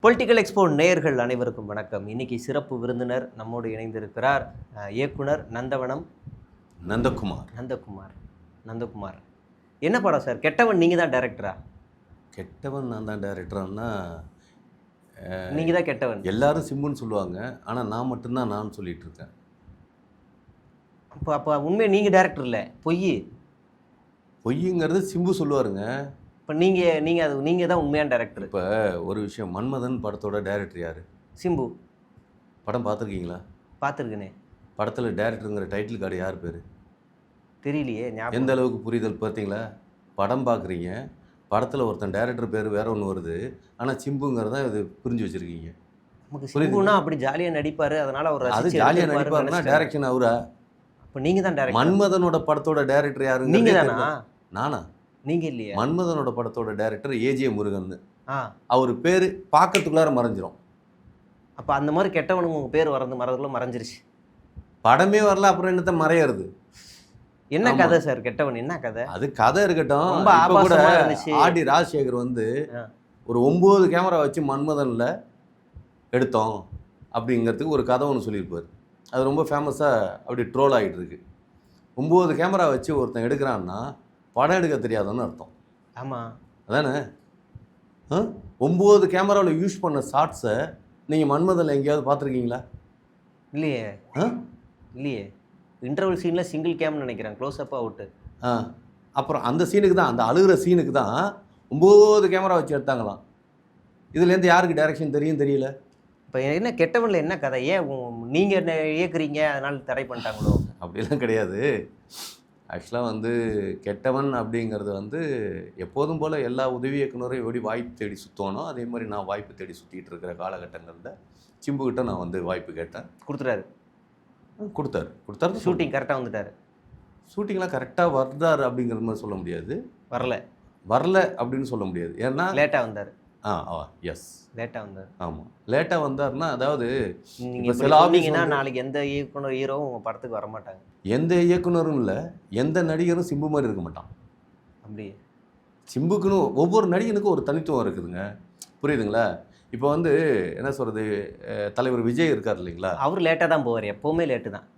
Political expo நேயர்கள் அனைவருக்கும் வணக்கம். இன்னைக்கு சிறப்பு விருந்தினர் நம்மோடு இணைந்திருக்கிறார் இயக்குனர் நந்தவனம் நந்தகுமார். நந்தகுமார் என்ன படம் சார்? கெட்டவன் நீங்கள் தான் டைரக்டரா? கெட்டவன் நான் தான் டைரக்டர்னா நீங்கள் தான் கெட்டவன். எல்லாரும் சிம்புன்னு சொல்லுவாங்க, ஆனால் நான் மட்டும்தான் நான் சொல்லிட்டு இருக்கேன். அப்போ உண்மையை நீங்கள் டைரக்டர் இல்லை, பொய்யுங்கிறது சிம்பு சொல்லுவாருங்க. இப்போ நீங்கள் தான் உண்மையான டைரக்டர். இப்போ ஒரு விஷயம், மன்மதன் படத்தோட டைரக்டர் யார்? சிம்பு. படம் பார்த்துருக்கீங்களா? பார்த்துருக்கேனே. படத்தில் டைரக்டருங்கிற டைட்டில் கார்டு யார் பேர்? தெரியலையே. எந்த அளவுக்கு புரிதல் பார்த்தீங்களா? படம் பார்க்குறீங்க, படத்தில் ஒருத்தன் டைரக்டர் பேர் வேற ஒன்று வருது, ஆனால் சிம்புங்கிறத இது புரிஞ்சு வச்சுருக்கீங்க. நமக்கு சிம்புனா அப்படி ஜாலியாக நடிப்பார், அதனால் அவர் அது ஜாலியாக நடிப்பாருன்னா டைரக்ஷன் அவரா? இப்போ நீங்கள் தான் டைரக்டர். மன்மதனோட படத்தோட டைரக்டர் யாருங்க? நீங்கள் தானா? நானா? நீங்கள் இல்லையா? மன்மதனோட படத்தோட டைரக்டர் ஏஜே முருகன். அவர் பேர் பார்க்கறதுக்குள்ளார மறைஞ்சிரும். அப்போ அந்த மாதிரி கெட்டவனுக்கு உங்கள் பேர் வரதுக்குள்ள மறைஞ்சிருச்சு. படமே வரல, அப்புறம் என்னத்த மறையிறது? என்ன கதை சார் கெட்டவன்? என்ன கதை? அது கதை இருக்கட்டும். ரொம்ப ஆபாசமா இருந்துச்சு. ஆடி ராஜசேகர் ஒரு 9 கேமரா வச்சு மன்மதனில் எடுத்தோம் அப்படிங்கிறதுக்கு ஒரு கதை ஒன்று சொல்லியிருப்பார். அது ரொம்ப ஃபேமஸாக அப்படி ட்ரோல் ஆகிட்டு இருக்கு. 9 கேமரா வச்சு ஒருத்தன் எடுக்கிறான்னா படம் எடுக்க தெரியாதுன்னு அர்த்தம். ஆமாம், அதானே? 9 கேமராவில் யூஸ் பண்ண ஷார்ட்ஸை நீங்கள் மன்மதனில் எங்கேயாவது பார்த்துருக்கீங்களா? இல்லையே. இல்லையே. இன்டர்வல் சீனில் சிங்கிள் கேம்னு நினைக்கிறேன், க்ளோஸ் அப் அவுட்டு. அப்புறம் அந்த சீனுக்கு தான், அந்த அழுகிற சீனுக்கு தான் 9 கேமரா வச்சு எடுத்தாங்களாம். இதுலேருந்து யாருக்கு டைரக்ஷன் தெரியும் தெரியல. இப்போ என்ன கெட்டவனில் என்ன கதை? ஏன் நீங்கள் என்ன இயக்குறீங்க அதனால் தடை பண்ணிட்டாங்களோ? அப்படிலாம் கிடையாது. ஆக்சுவலாக கெட்டவன் அப்படிங்கிறது எப்போதும் போல் எல்லா உதவி இயக்குனரும் எப்படி வாய்ப்பு தேடி சுற்றணும், அதே மாதிரி நான் வாய்ப்பு தேடி சுற்றிட்டு இருக்கிற காலகட்டங்களில் சிம்புக்கிட்ட நான் வாய்ப்பு கேட்டேன். கொடுத்தாரு. ஷூட்டிங் கரெக்டாக வந்துட்டார். ஷூட்டிங்லாம் கரெக்டாக வந்தார் அப்படிங்கிற மாதிரி சொல்ல முடியாது. வரல அப்படின்னு சொல்ல முடியாது. ஏன்னா லேட்டாக வந்தார். எஸ், லேட்டாக வந்தார். ஆமாம், லேட்டாக வந்தார்னா, அதாவது நீங்கள் சொன்னீங்கன்னா நாளைக்கு எந்த இயக்குனர் ஹீரோவும் உங்கள் படத்துக்கு வரமாட்டாங்க. எந்த இயக்குனரும் இல்லை, எந்த நடிகரும் சிம்பு மாதிரி இருக்க மாட்டான். அப்படியே சிம்புக்குன்னு ஒவ்வொரு நடிகனுக்கும் ஒரு தனித்துவம் இருக்குதுங்க. புரியுதுங்களா? இப்போ என்ன சொல்கிறது, தலைவர் விஜய் இருக்கார் இல்லைங்களா? அவர் லேட்டாக தான் போவார், எப்போவுமே லேட்டு தான்.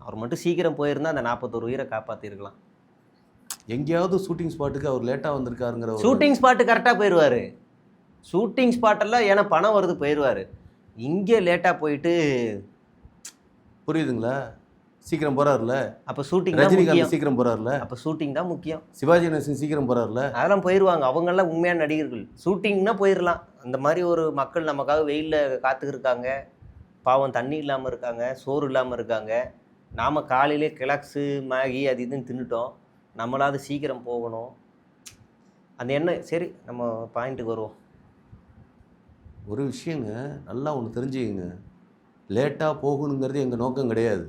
அவர் மட்டும் சீக்கிரம் போயிருந்தால் அந்த 41 உயிரை காப்பாற்றிருக்கலாம். எங்கேயாவது ஷூட்டிங் ஸ்பாட்டுக்கு அவர் லேட்டாக வந்திருக்காருங்கிற? ஷூட்டிங் ஸ்பாட்டு கரெக்டாக போயிடுவார். ஷூட்டிங் ஸ்பாட்டெல்லாம் ஏன்னா பணம் வருது போயிடுவார். இங்கே லேட்டாக போயிட்டு, புரியுதுங்களா? சீக்கிரம் போகிறார்ல. அப்போ ஷூட்டிங் ரஜினிகாந்த் சீக்கிரம் போகிறார்ல. அப்போ ஷூட்டிங் தான் முக்கியம். சிவாஜி கணேசன் சீக்கிரம் போகிறார்ல. அதெல்லாம் போயிடுவாங்க, அவங்கெல்லாம் உண்மையான நடிகர்கள். ஷூட்டிங்னா போயிடலாம். அந்த மாதிரி ஒரு மக்கள் நமக்காக வெயிலில் காத்துக்கிருக்காங்க, பாவம் தண்ணி இல்லாமல் இருக்காங்க, சோறு இல்லாமல் இருக்காங்க. நாம் காலையிலே கிளாக்ஸு மேகி அது இதுன்னு தின்னுட்டோம், நம்மளாவது சீக்கிரம் போகணும். அந்த எண்ணம். சரி, நம்ம பாயிண்ட்டுக்கு வருவோம். ஒரு விஷயங்க நல்லா ஒன்று தெரிஞ்சுக்கங்க, லேட்டாக போகணுங்கிறது எங்கள் நோக்கம் கிடையாது.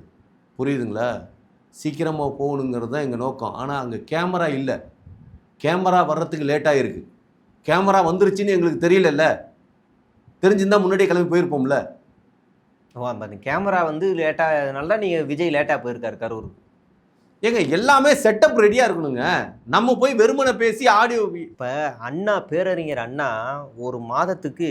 புரியுதுங்களா? சீக்கிரமாக போகணுங்கிறது தான் எங்கள் நோக்கம். ஆனால் அங்கே கேமரா இல்லை, கேமரா வர்றதுக்கு லேட்டாக இருக்குது. கேமரா வந்துருச்சுன்னு எங்களுக்கு தெரியலல்ல, தெரிஞ்சிருந்தால் முன்னாடியே கிளம்பி போயிருப்போம்ல. அந்த கேமரா லேட்டாக, அதனால தான் நீங்கள் விஜய் லேட்டாக போயிருக்காரு கரூருக்கு. ஏங்க எல்லாமே செட்டப் ரெடியாக இருக்கணுங்க. நம்ம போய் வெறுமனை பேசி ஆடியோ. இப்போ அண்ணா, பேரறிஞர் அண்ணா ஒரு மாதத்துக்கு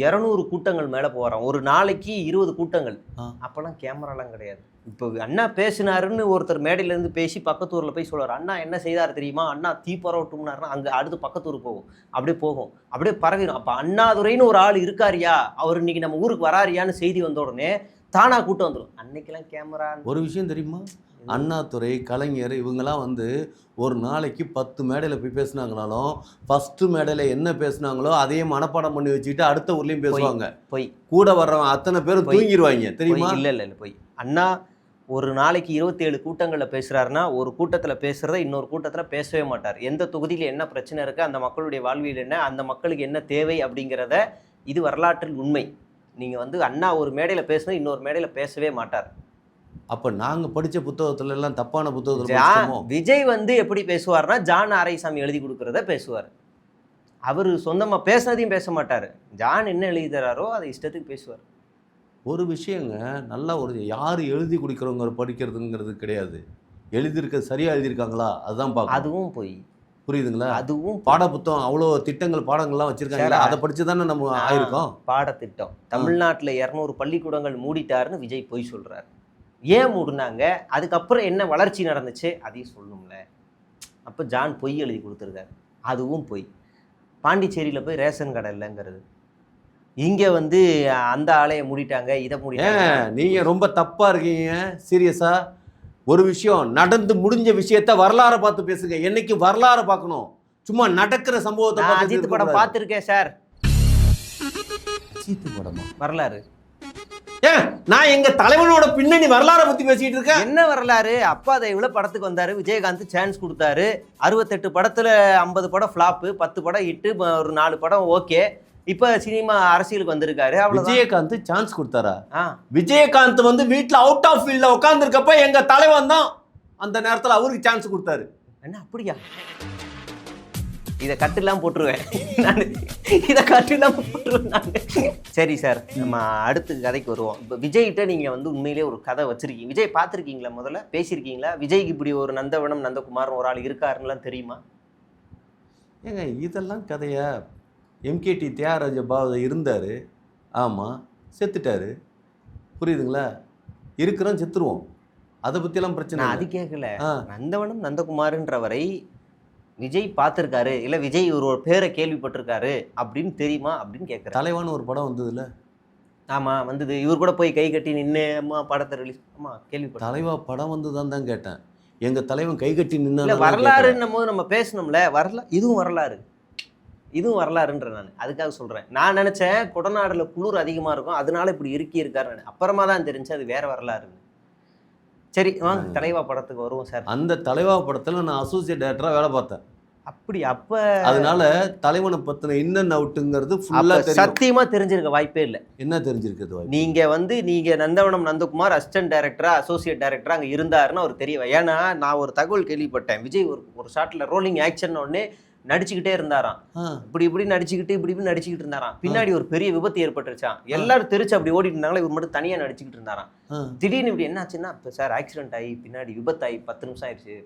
200 கூட்டங்கள் மேலே போகிறான், ஒரு நாளைக்கு 20 கூட்டங்கள். அப்போலாம் கேமராலாம் கிடையாது. இப்போ அண்ணா பேசினாருன்னு ஒருத்தர் மேடையிலேருந்து பேசி பக்கத்து ஊரில் போய் சொல்லுவார், அண்ணா என்ன செய்தார் தெரியுமா, அண்ணா தீப்பரவட்டும்னாருன்னா அங்கே அடுத்து பக்கத்து ஊருக்கு போகும், அப்படியே பரவிடும். அப்போ அண்ணாதுரைன்னு ஒரு ஆள் இருக்காரியா, அவர் இன்னைக்கு நம்ம ஊருக்கு வராரியான்னு செய்தி வந்த உடனே தானாக கூட்டம் வந்துடும். அன்னைக்கெல்லாம் கேமரா. ஒரு விஷயம் தெரியுமா, அண்ணாதுரை, கலைஞர் இவங்கெல்லாம் ஒரு நாளைக்கு 10 மேடையில் போய் பேசினாங்கனாலும் ஃபஸ்ட்டு மேடையில் என்ன பேசுனாங்களோ அதையே மனப்பாடம் பண்ணி வச்சுக்கிட்டு அடுத்த ஊர்லேயும் பேசுவாங்க. போய் கூட வர்றவங்க அத்தனை பேரும் தூங்கிடுவாங்க தெரியுமா? இல்லை போய் அண்ணா ஒரு நாளைக்கு 27 கூட்டங்களில் பேசுகிறாருன்னா, ஒரு கூட்டத்தில் பேசுகிறத இன்னொரு கூட்டத்தில் பேசவே மாட்டார். எந்த தொகுதியில் என்ன பிரச்சனை இருக்குது, அந்த மக்களுடைய வாழ்வியல் என்ன, அந்த மக்களுக்கு என்ன தேவை அப்படிங்கிறத, இது வரலாற்றில் உண்மை. நீங்கள் அண்ணா ஒரு மேடையில் பேசுனா இன்னொரு மேடையில் பேசவே மாட்டார். அப்போ நாங்கள் படித்த புத்தகத்துல எல்லாம் தப்பான புத்தகத்தில் விஜய் எப்படி பேசுவார்னா, ஜான் ஆரைசாமி எழுதி கொடுக்குறத பேசுவார். அவர் சொந்தமாக பேசுனதையும் பேச மாட்டார். ஜான் என்ன எழுதி தராரோ அதை இஷ்டத்துக்கு பேசுவார். ஒரு விஷயங்க, நல்லா யார் எழுதி கொடுக்குறவங்க படிக்கிறதுங்கிறது கிடையாது, எழுதியிருக்க சரியாக எழுதியிருக்காங்களா அதுதான் பார்க்க. அதுவும் போய் புரியுதுங்களா? அதுவும் பாட புத்தகம் அவ்வளோ திட்டங்கள் பாடங்கள்லாம் வச்சிருக்காங்க. அதை படிச்சு தானே நம்ம ஆயிருக்கோம். பாடத்திட்டம் தமிழ்நாட்டில் 200 பள்ளிக்கூடங்கள் மூடிட்டாருன்னு விஜய் பொய் சொல்றாரு. ஏன் மூடினாங்க, அதுக்கப்புறம் என்ன வளர்ச்சி நடந்துச்சு அதையும் சொல்லணும்ல. அப்போ ஜான் பொய் எழுதி கொடுத்துருக்காரு, அதுவும் பொய். பாண்டிச்சேரியில் போய் ரேஷன் கடை இல்லைங்கிறது, இங்கே வந்து அந்த ஆலையை மூடிட்டாங்க, இதை மூடிட்டாங்க. நீங்கள் ரொம்ப தப்பாக இருக்கீங்க. சீரியஸா ஒரு விஷயம் நடந்து முடிஞ்ச விஷயத்த வரலாறை பார்த்து பேசுங்க. என்னைக்கு வரலாறை பார்க்கணும், சும்மா நடக்கிற சம்பவத்தை. அஜித் படம் பார்த்துருக்கேன் சார். அஜித் படமா? வரலாறு. நான் எங்க தலைவனோட பின்னணி வரலாறை பத்தி பேசிட்டு இருக்கேன். என்ன வரலாறு? அப்பா அதை இவ்வளவு படத்துக்கு வந்தாரு, விஜயகாந்த் சான்ஸ் கொடுத்தாரு. 68 படத்துல 50 படம் ஃபிளாப்பு, 10 படம் இட்டு, ஒரு 4 படம் ஓகே. இப்ப சினிமா அரசியலுக்கு வந்திருக்காரு. விஜயகாந்த் சான்ஸ் கொடுத்தாரா? விஜயகாந்த் வந்து வீட்டுல அவுட் ஆஃப் ஃபீல்ட்ல உட்கார்ந்து இருக்கப்ப எங்க தலைவன் தான் அந்த நேரத்துல அவருக்கு சான்ஸ் கொடுத்தாரு. என்ன அப்படியா? இதை கட்டுலாம் போட்டுருவேன் நான், இதை கட்டுலாம் போட்டுருவேன் நான். சரி சார், நம்ம அடுத்த கதைக்கு வருவோம். இப்போ விஜய்கிட்ட நீங்கள் வந்து உண்மையிலே ஒரு கதை வச்சுருக்கீங்க. விஜய் பார்த்துருக்கீங்களா? முதல்ல பேசியிருக்கீங்களா? விஜய்க்கு இப்படி ஒரு நந்தவனம் நந்தகுமார் ஒரு ஆள் இருக்காருன்னெலாம் தெரியுமா? ஏங்க இதெல்லாம் கதையா? எம்கேடி தியாகராஜ பாவ இருந்தார், ஆமாம், செத்துட்டாரு. புரியுதுங்களா? இருக்கிறோம், செத்துருவோம், அதை பற்றியெல்லாம் பிரச்சனை. அது கேட்கல. நந்தவனம் நந்தகுமார்ன்றவரை விஜய் பார்த்துருக்காரு, இல்லை விஜய் ஒரு பேரை கேள்விப்பட்டிருக்காரு அப்படின்னு தெரியுமா அப்படின்னு கேட்குறேன். தலைவான்னு ஒரு படம் வந்ததுல? ஆமாம் வந்தது. இவர் கூட போய் கை கட்டி நின்று அம்மா படத்தை ரிலீஸ். ஆமாம் கேள்விப்பட்ட. தலைவா படம் வந்துதான் தான் கேட்டேன். எங்கள் தலைவன் கை கட்டி நின்று வரலாறுன்னும் போது நம்ம பேசணும்ல. வரலாறு, இதுவும் வரலாறு, இதுவும் வரலாறுன்ற நான் அதுக்காக சொல்கிறேன். நான் நினச்சேன் குடநாடில் குளிர் அதிகமாக இருக்கும், அதனால இப்படி இருக்காருன்னு. அப்புறமா தான் தெரிஞ்சு அது வேற வரலாறுன்னு. சரி வாங்க தலைவா படத்துக்கு வருவோம் சார். அந்த தலைவா படத்தில் நான் அசோசியேட் டைரக்டராக வேலை பார்த்தேன். அப்படி அப்போ அதனால தலைவனை பற்றின இன்னன் அவுட்டுங்கிறது ஃபுல்லாக சத்தியமாக தெரிஞ்சிருக்க வாய்ப்பே இல்லை. என்ன தெரிஞ்சிருக்கிறது? நீங்கள் நந்தவனம் நந்தகுமார் அசிஸ்டன்ட் டைரக்டரா அசோசியேட் டைரக்டரா அங்கே இருந்தாருன்னு அவர் தெரியவா? ஏன்னா நான் ஒரு தகவல் கேள்விப்பட்டேன். விஜய் ஒரு ஷாட்டில் ரோலிங் ஆக்ஷன் ஒன்று நடிச்சுக்கிட்டே இருந்தாராம். இப்படி நடிச்சுக்கிட்டு இருந்தாராம். பின்னாடி ஒரு பெரிய விபத்து ஏற்பட்டுருச்சான். எல்லாரும் தெரிச்சு அப்படி ஓடிட்டு இருந்தாங்களா, இவர் மட்டும் தனியா நடிச்சுக்கிட்டு இருந்தாராம். திடீர்னு இப்படி என்ன ஆச்சுன்னா, இப்போ சார் ஆக்சிடென்ட் ஆகி பின்னாடி விபத்தாகி 10 நிமிஷம் ஆயிடுச்சு.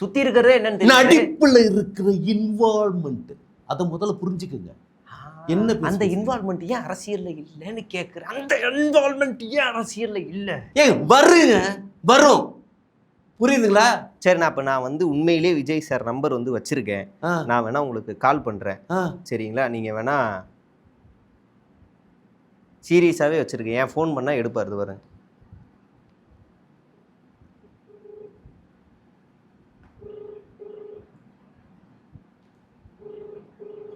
சுத்தி இருக்கிறதே என்னன்னு நடிப்புல இருக்கிற இன்வால்வ்மெண்ட் அதை முதல்ல புரிஞ்சுக்குங்க. என்ன அந்த இன்வால்வ்மெண்ட் ஏன் அரசியல்ல இல்லைன்னு கேட்குறேன். அந்த இன்வால்வ்மெண்ட் ஏன் அரசியல்ல இல்லை? வருங்க, வரும். புரியுதுங்களா? சரி, நான் வந்து உண்மையிலே விஜய் சார் நம்பர் வந்து வச்சிருக்கேன். நான் வேணா உங்களுக்கு கால் பண்றேன், சரிங்களா? நீங்க வேணா சீரியஸாவே வச்சிருக்கேன். ஏன் ஃபோன் பண்ணா எடுப்பாரு பாருங்க.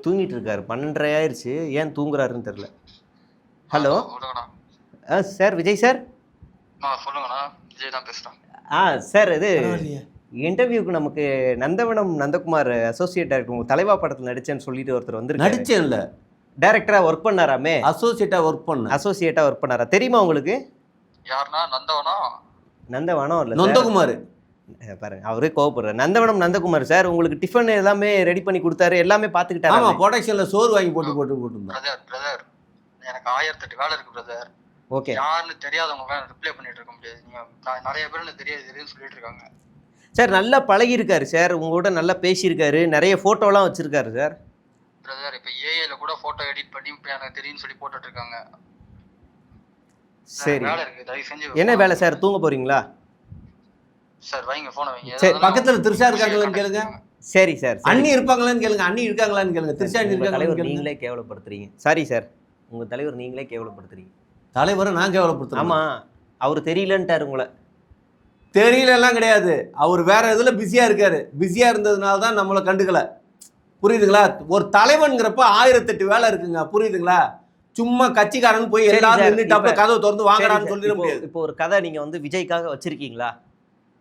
தூங்கிட்டு இருக்காரு. 12:30 ஆயிடுச்சு. ஏன் தூங்குறாருன்னு தெரியல. Hello sir, Vijay sir. சொல்லுங்கண்ணா, விஜய் தான் பேசுகிறேன். சார், இது இன்டர்வியூக்கு நமக்கு நந்தவனம் நந்தகுமார் அசோசியேட் டைரக்டர் உங்க தலைவா படத்தில் நடிச்சேன்னு சொல்லிட்டு ஒருத்தர் வந்து நடிச்சேன்ல, டைரக்டரா ஒர்க் பண்ணாராமே. அசோசியேட்டா ஒர்க் பண்ணாரா? தெரியுமா உங்களுக்கு? யாருன்னா? நந்தவனம் இல்ல, நந்தகுமார். பாருங்க, அவரே கோவப்படுறாரு. நந்தவனம் நந்தகுமார் சார் உங்களுக்கு டிஃபன் எல்லாமே ரெடி பண்ணி கொடுத்தாரு, எல்லாமே பார்த்துக்கிட்டாரு. ஆமா, ப்ரொடக்ஷன்ல சோறு வாங்கி போட்டு பிரதர், எனக்கு 1008 வேலை இருக்கு பிரதர். ஓகே, யாருன்னு தெரியாதவங்க ரிப்ளை பண்ணிட்டு இருக்க முடியாது. நீங்க நிறைய பேர் தெரியாதுன்னு சொல்லிட்டு இருக்காங்க. சார் நல்லா பழகி இருக்காரு சார், உங்களோட நல்லா பேசியிருக்காரு, நிறைய போட்டோலாம் வச்சிருக்காரு சார். பிரதர், இப்போ ஏஐல கூட போட்டோ எடிட் பண்ணி எனக்கு தெரியும்னு சொல்லி போட்டுட்டு இருக்காங்க. சரி, வேலை இருக்கு, தயவு செஞ்சு. என்ன வேலை சார்? தூங்க போறீங்களா? சார் வைங்க, போன வைங்க. சரி, பக்கத்துல திரிஷா இருக்காங்களான்னு கேளுங்க. சரி சார். அண்ணி இருப்பாங்களான்னு கேளுங்க. அண்ணி இருக்காங்களான்னு கேளுங்க. திரிஷா இருக்காங்களான்னு நீங்களே கேவலப்படுத்துறீங்க. சாரி சார், உங்க தலைவர் நீங்களே கேவலப்படுத்துறீங்க. தலைவரை நான் கேவலப்படுத்துறேன்? ஆமா, அவர் தெரியலன்ட்டாரு உங்களை. தெரியலலாம் கிடையாது, அவர் வேற இதுல பிஸியா இருக்காரு. பிஸியா இருந்ததுனால தான் நம்மளை கண்டுக்கல. புரியுதுங்களா? ஒரு தலைவன்கிறப்ப 1008 வேலை இருக்குங்க. புரியுதுங்களா? சும்மா கட்சிக்காரன் போய் எல்லாரும் நின்னுட்டு கதவை திறந்து வாங்குறான்னு சொல்லிட முடியாது. இப்போ ஒரு கதை நீங்க வந்து விஜய்க்காக வச்சிருக்கீங்களா?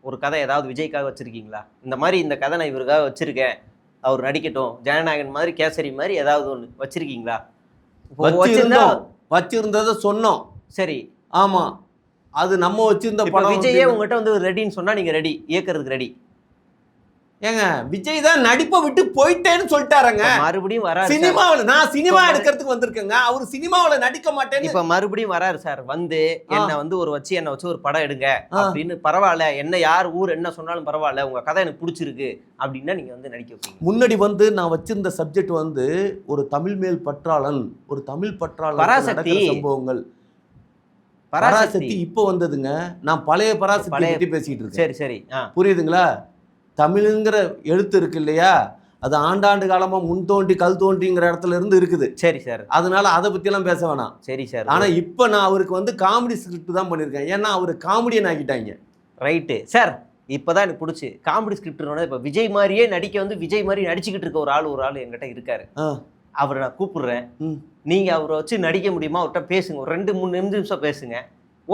ஒரு கதை ஏதாவது விஜய்க்காக வச்சிருக்கீங்களா? இந்த மாதிரி இந்த கதை நான் இவருக்காக வச்சிருக்கேன், அவர் நடிக்கட்டும், ஜனநாயகன் மாதிரி, கேசரி மாதிரி ஏதாவது ஒன்று வச்சிருக்கீங்களா? வச்சிருந்ததை சொன்னோம். சரி, ஆமா, அது நம்ம வச்சிருந்த படம். விஜயே உங்ககிட்ட வந்து ரெடின்னு சொன்னா நீங்க ரெடி, இயக்கிறதுக்கு ரெடி? ஏங்க விஜய் தான் நடிப்பை விட்டு போயிட்டேன்னு சொல்லிட்டாருங்க. மறுபடியும் வராரு சினிமாவில் நான் சினிமா எடுக்கிறதுக்கு வந்திருக்கேங்க, அவர் சினிமாவில் நடிக்க மாட்டேன்னு இப்ப மறுபடியும் வராரு சார். வந்து என்ன வந்து என்ன வச்சு ஒரு படம் எடுங்க அப்படின்னு, பரவாயில்ல என்ன யார் ஊர் என்ன சொன்னாலும் பரவாயில்ல, உங்க கதை எனக்கு பிடிச்சிருக்கு அப்படின்னா நீங்க வந்து நடிக்க வைப்பீங்க. முன்னாடி வந்து நான் வச்சிருந்த சப்ஜெக்ட் வந்து ஒரு தமிழ் மேல் பற்றாளன், ஒரு தமிழ் பற்றாளன் பராசக்தி சம்பவங்கள். பராசக்தி இப்போ வந்ததுங்க. நான் பழைய பராசக்தி பத்தி பேசிட்டு இருக்கேன். சரி சரி புரியுதுங்களா? தமிழுங்கிற எழுத்து இருக்கு இல்லையா, அது ஆண்டாண்டு காலமா முன் தோன்றி கல் தோன்றிங்கிற இடத்துல இருந்து இருக்குது. சரி சார். அதனால அதை பத்தி எல்லாம் பேச வேணாம். சரி சார். ஆனா இப்ப நான் அவருக்கு வந்து காமெடி ஸ்கிரிப்ட் தான் பண்ணிருக்கேன். ஏன்னா அவரு காமெடியன் ஆக்கிட்டாங்க. Right sir. இப்பதான் எனக்கு பிடிச்சி காமெடி ஸ்கிரிப்ட். இப்ப விஜய் மாதிரியே நடிக்க வந்து விஜய் மாதிரி நடிச்சுக்கிட்டு இருக்க ஒரு ஆள் என்கிட்ட இருக்காரு. அவரை நான் கூப்பிடுறேன். நீங்க அவரை வச்சு நடிக்க முடியுமா? அவர்கிட்ட பேசுங்க, ஒரு 2-3 நிமிஷம் பேசுங்க.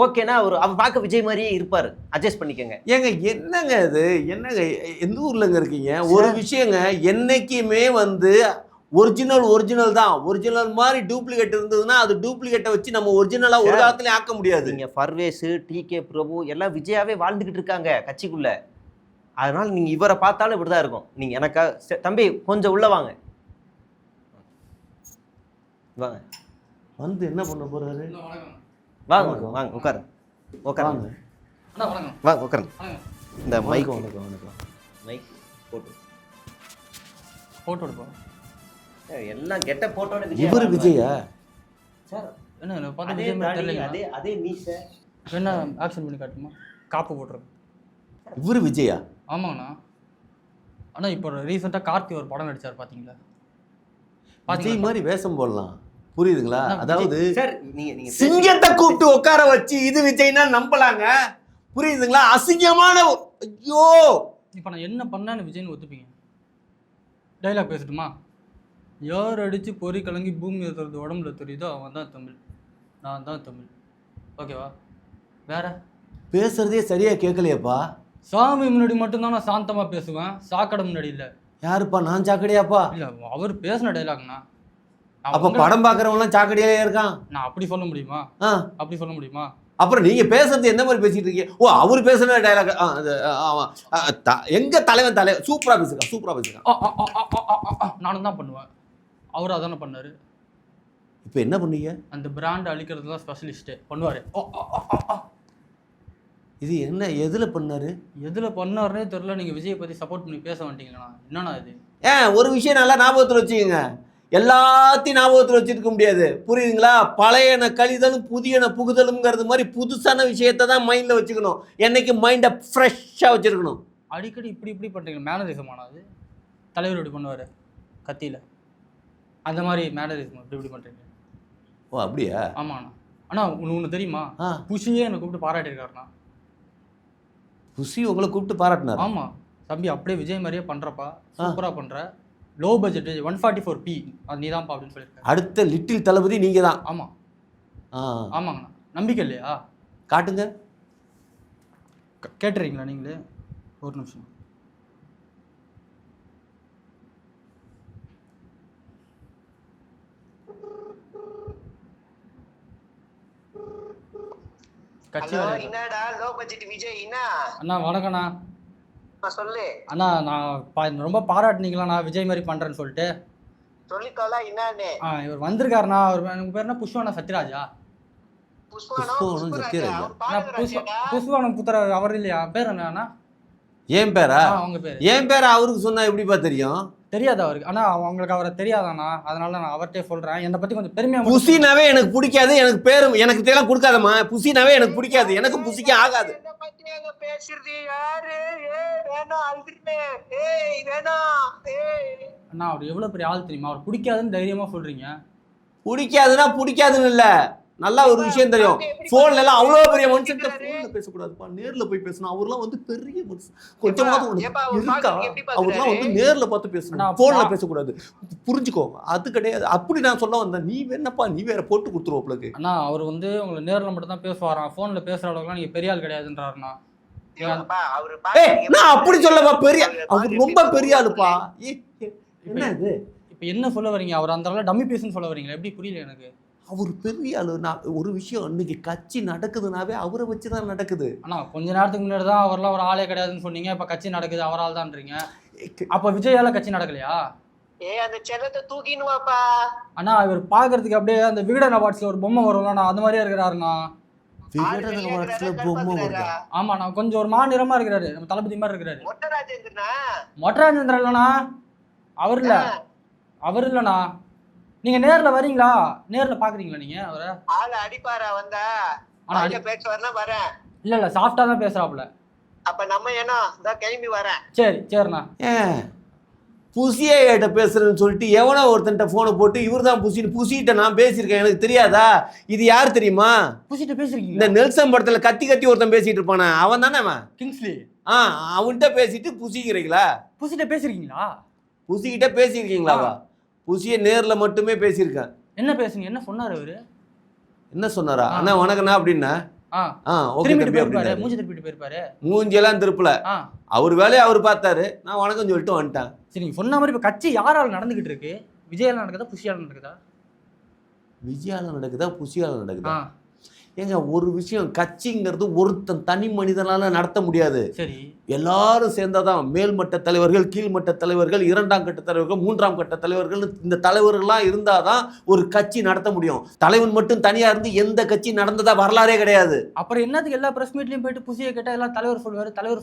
ஓகேனா அவர் பார்க்க விஜய் மாதிரியே இருப்பாரு. அட்ஜஸ்ட் பண்ணிக்கங்க. ஏங்க என்னங்க இது, என்னங்க எந்த ஊர்லங்க இருக்கீங்க? ஒரு விஷயங்க, என்னைக்குமே வந்து ஒரிஜினல் தான். ஒரிஜினல் மாதிரி டூப்ளிகேட் இருந்ததுன்னா அது டூப்ளிகேட்டை வச்சு நம்ம ஒரிஜினலா ஒரு காலத்துல ஆக்க முடியாது. நீங்க பர்வேஸ், டிகே பிரபு எல்லாம் விஜயாவே வாழ்ந்துகிட்டு இருக்காங்க கட்சிக்குள்ள. அதனால நீங்க இவரை பார்த்தாலும் இப்படிதான் இருக்கும். நீங்க எனக்கா தம்பி கொஞ்சம் உள்ள வாங்க. வாங்க வந்து என்ன பண்ண போறாரு? வாங்க வாங்க உட்காரு. உட்காருங்க. வாங்க உட்காருங்க. இந்த மைக் மைக் போட்டோ எடுப்போம். எல்லாம் கெட்ட போட்டோன்னு இவரு விஜயா சார்? என்ன அதே அதே மீச என்ன ஆக்ஷன் பண்ணி காட்டுமா? காப்பு போட்டுருக்கு. இவரு விஜயா? ஆமாங்கண்ணா. ஆனா இப்போ ரீசெண்டாக கார்த்தி ஒரு படம் நடிச்சார் பாத்தீங்களா? விஜய் மாதிரி வேஷம் போடலாம். புரியுதுங்களா? அதாவது நீங்க சிங்கத்தை கூப்பிட்டு உட்கார வச்சு இது விஜய்னா நம்பலாங்க. புரியுதுங்களா? அசிங்கமான ஐயோ. இப்போ நான் என்ன பண்ணேன்னு விஜய்னு ஒத்துப்பீங்க? டைலாக் பேசட்டுமா? யார் அடிச்சு பொறி கலங்கி பூமி ஏற்றுறது உடம்புல தெரியுதோ அவன் தான் தமிழ், நான் தான் தமிழ். ஓகேவா? வேற பேசுறதே சரியா கேட்கலையப்பா. சாமி முன்னாடி மட்டும்தான் நான் சாந்தமா பேசுவேன், சாக்கடை முன்னாடி இல்லை. யாருப்பா நான் சாக்கடையாப்பா? இல்லை அவர் பேசின டைலாக்ண்ணா. அப்ப படம் பாக்குறவங்க ஜாக்கடியிலே இருக்கான். நான் அப்படி சொல்ல முடியுமா? அப்படி சொல்ல முடியுமா? அப்புறம் நீங்க பேசுறது எந்த மாதிரி பேசிட்டு இருக்கீங்க? ஓ அவர் பேசுன டைலாக் எங்க தலைவன் சூப்பரா பேசுறான். நானும் தான் பண்ணுவேன். அவரும் அதானே பண்ணாரு. இப்போ என்ன பண்ணீங்க? அந்த பிராண்ட் அழிக்கிறது தான் ஸ்பெஷலிஸ்ட்டு பண்ணுவாரு. இது என்ன எதுல பண்ணாரு? எதுல பண்ணாருன்னே தெரியல. நீங்க விஜயை பத்தி சப்போர்ட் பண்ணி பேச மாட்டீங்களா? என்னன்னா இது? ஒரு விஷயம் நல்லா ஞாபகத்தில் வச்சுக்கோங்க. எல்லாத்தையும் ஞாபகத்தில் வச்சுருக்க முடியாது. புரியுதுங்களா? பழையன கழிதலும் புதியன புகுதலுங்கிறது மாதிரி புதுசான விஷயத்தை தான் மைண்டில் வச்சுக்கணும். என்னைக்கு மைண்டை ஃப்ரெஷ்ஷாக வச்சுருக்கணும். அடிக்கடி இப்படி பண்ணுறீங்க. மேனரிசம் ஆனது தலைவர் இப்படி பண்ணுவார் கத்தியில், அந்த மாதிரி மேனரிசம் இப்படி பண்ணுறீங்க. ஓ அப்படியா? ஆமாண்ணா. அண்ணா ஒன்று தெரியுமா? புஷியே என்னை கூப்பிட்டு பாராட்டியிருக்காருண்ணா. புஷி உங்களை கூப்பிட்டு பாராட்டினார்? ஆமாம். தம்பி அப்படியே விஜய் மாதிரியே பண்ணுறப்பா, சூப்பராக பண்ணுற, லோ பட்ஜெட் 144p அது நீ தான்ப்பா அப்படின்னு சொல்லியிருக்கேன். அடுத்த லிட்டில் தளபதி நீங்க தான். ஆமாம் ஆமாங்கண்ணா. நம்பிக்கை இல்லையா? காட்டுங்க. கேட்டுறீங்களா நீங்களே? ஒரு நிமிஷம். கட்சி என்னடா லோ பட்ஜெட் விஜய் என்ன? அண்ணா வணக்கண்ணா. சொல்லு அண்ணா. நான் ரொம்ப பாராட்டினீங்களா நான் விஜய் மாதிரி பண்றேன்னு சொல்லிட்டு? சொல்லிக்கோல என்னன்னு. இவர் வந்திருக்காருண்ணா. அவர் எனக்கு பேர் என்ன புஷ்வானா சத்யராஜா? புஷ்வானம் புத்திர அவர் இல்லையா? பேர் என்னன்னா? ஏன் பேரா? அவங்க பேர். ஏன் பேரா அவருக்கு சொன்னா எப்படிப்பா தெரியும்? தெரியாது அவருக்கு. ஆனா அவங்களுக்கு அவரை தெரியாதாண்ணா. அதனால நான் அவர்கிட்டே சொல்றேன். என்னை பத்தி கொஞ்சம் பெருமையா. புசினாவே எனக்கு பிடிக்காது. எனக்கு பேரும் எனக்கு தெரியலாம் கொடுக்காதம்மா. புசினாவே எனக்கு பிடிக்காது. எனக்கு புசிக்க ஆகாது. அண்ணா அவர் எவ்வளவு பெரிய ஆள் தெரியுமா? அவர் பிடிக்காதுன்னு தைரியமா சொல்றீங்க. பிடிக்காதுன்னா பிடிக்காதுன்னு இல்ல, நல்லா ஒரு விஷயம் தெரியும். போன்ல எல்லாம் அவ்வளவு பெரிய மனுஷன் போன்ல பேசக்கூடாதுப்பா, நேர்ல போய் பேசணும். அவர்லாம் வந்து பெரிய மனுஷன். கொஞ்சமாவது இருக்கா? அவர்லாம் வந்து நேர்ல பார்த்து பேசணும், போன்ல பேசக்கூடாது. புரிஞ்சுக்கோ. அது கிடையாது. அப்படி நான் சொல்ல வந்தேன். நீ வேணப்பா, நீ வேற போட்டு கொடுத்துருவோம். அண்ணா அவர் வந்து உங்களை நேர்ல மட்டும் தான் பேசுவாராம், போன்ல பேசுற அளவுக்குலாம் நீங்க பெரிய ஆள் கிடையாதுன்றாருண்ணா. நான் அப்படி சொல்லப்பா. பெரிய அவர் ரொம்ப பெரிய ஆளுப்பா. என்ன இது? இப்ப என்ன சொல்ல வரீங்க? அவர் அந்த அளவுக்கு டம்மி பீஸ்னு சொல்ல வரீங்களா? எப்படி புரியல எனக்கு. அவர் பெரிய ஆளு. நான் ஒரு விஷயம், இன்னைக்கு கட்சி நடக்குதுனாவே அவரை வச்சுதான் நடக்குது. ஆனா கொஞ்ச நேரத்துக்கு முன்னாடி தான் அவர்லாம் ஒரு ஆளே கிடையாதுன்னு சொன்னீங்க. இப்ப கட்சி நடக்குது அவரால் தான்றீங்க. அப்ப விஜயால கட்சி நடக்கலையா? அந்த செல்லத்தை தூக்கின்னு வாப்பா. அண்ணா இவர் பாக்குறதுக்கு அப்படியே அந்த விகடன் அவார்ட்ஸ்ல ஒரு பொம்மை வரும்ல, அந்த மாதிரியா இருக்கிறாருண்ணா. விகடன் அவார்ட்ஸ்ல பொம்மை வருதா? ஆமாண்ணா, கொஞ்சம் ஒரு மாநிறமா இருக்கிறாரு, நம்ம தளபதி மாதிரி இருக்கிறாரு. மொட்டை ராஜேந்திரனா? மொட்டை ராஜேந்திரன் இல்லண்ணா, அவர் இல்லண்ணா. நீங்க நேர்ல வரீங்களா? நேர்ல பாக்குறீங்களா நீங்க அவரை? ஆள அடிப்பாரா வந்தா? பேச வரலாம் வரேன். இல்ல சாஃப்டா தான் பேசுறாப்புல. அப்ப நம்ம ஏன்னா தான் கிளம்பி வரேன். சரிண்ணா. புசியாட்ட பேசுறேன்னு சொல்லிட்டு எவனோ ஒருத்தன்ட்ட போனை போட்டு இவர் தான் புசிட்ட நான் பேசியிருக்கேன், எனக்கு தெரியாதா? இது யார் தெரியுமா? புசிட்ட பேசிருக்கீங்க? இந்த நெல்சன் படத்துல கத்தி கத்தி ஒருத்தன் பேசிட்டு இருப்பானே, அவன் தானே அவன், கிங்ஸ்லி. அவன்கிட்ட பேசிட்டு புசிக்கிறீங்களா? புசிட்ட பேசிருக்கீங்களா? புசிக்கிட்ட பேசியிருக்கீங்களாவா? புசிய நேர்ல மட்டுமே பேசியிருக்கேன். என்ன பேசுங்க, என்ன சொன்னாரு அவரு? என்ன சொன்னாரா? அண்ணா வணக்கண்ணா அப்படின்னா மூஞ்சியெல்லாம் திருப்பல, அவர் வேலையை அவர் பார்த்தாரு, நான் வணக்கம் சொல்லிட்டு வந்துட்டேன். சரி, நீங்க சொன்ன மாதிரி இப்ப கட்சி யாரால நடந்துகிட்டு இருக்கு? விஜயால நடக்குதா புசியால நடக்குதா? விஜயால நடக்குதா புசியால நடக்குதா? ஏங்க ஒரு விஷயம், கட்சிங்கிறது ஒருத்தன் தனி மனிதனால நடத்த முடியாது. சரி, எல்லாரும் சேர்ந்தாதான் மேல்மட்ட தலைவர்கள், கீழ்மட்ட தலைவர்கள், 2ஆம் கட்ட தலைவர்கள், 3ஆம் கட்ட தலைவர்கள், இந்த தலைவர்கள்லாம் இருந்தாதான் ஒரு கட்சி நடத்த முடியும். தலைவன் மட்டும் தனியா இருந்து எந்த கட்சி நடந்ததா வரலாறே கிடையாது. அப்புறம் என்னத்துக்கு எல்லா பிரஸ் மீட்லயும் போயிட்டு புசியை கேட்டா எல்லாம் தலைவர்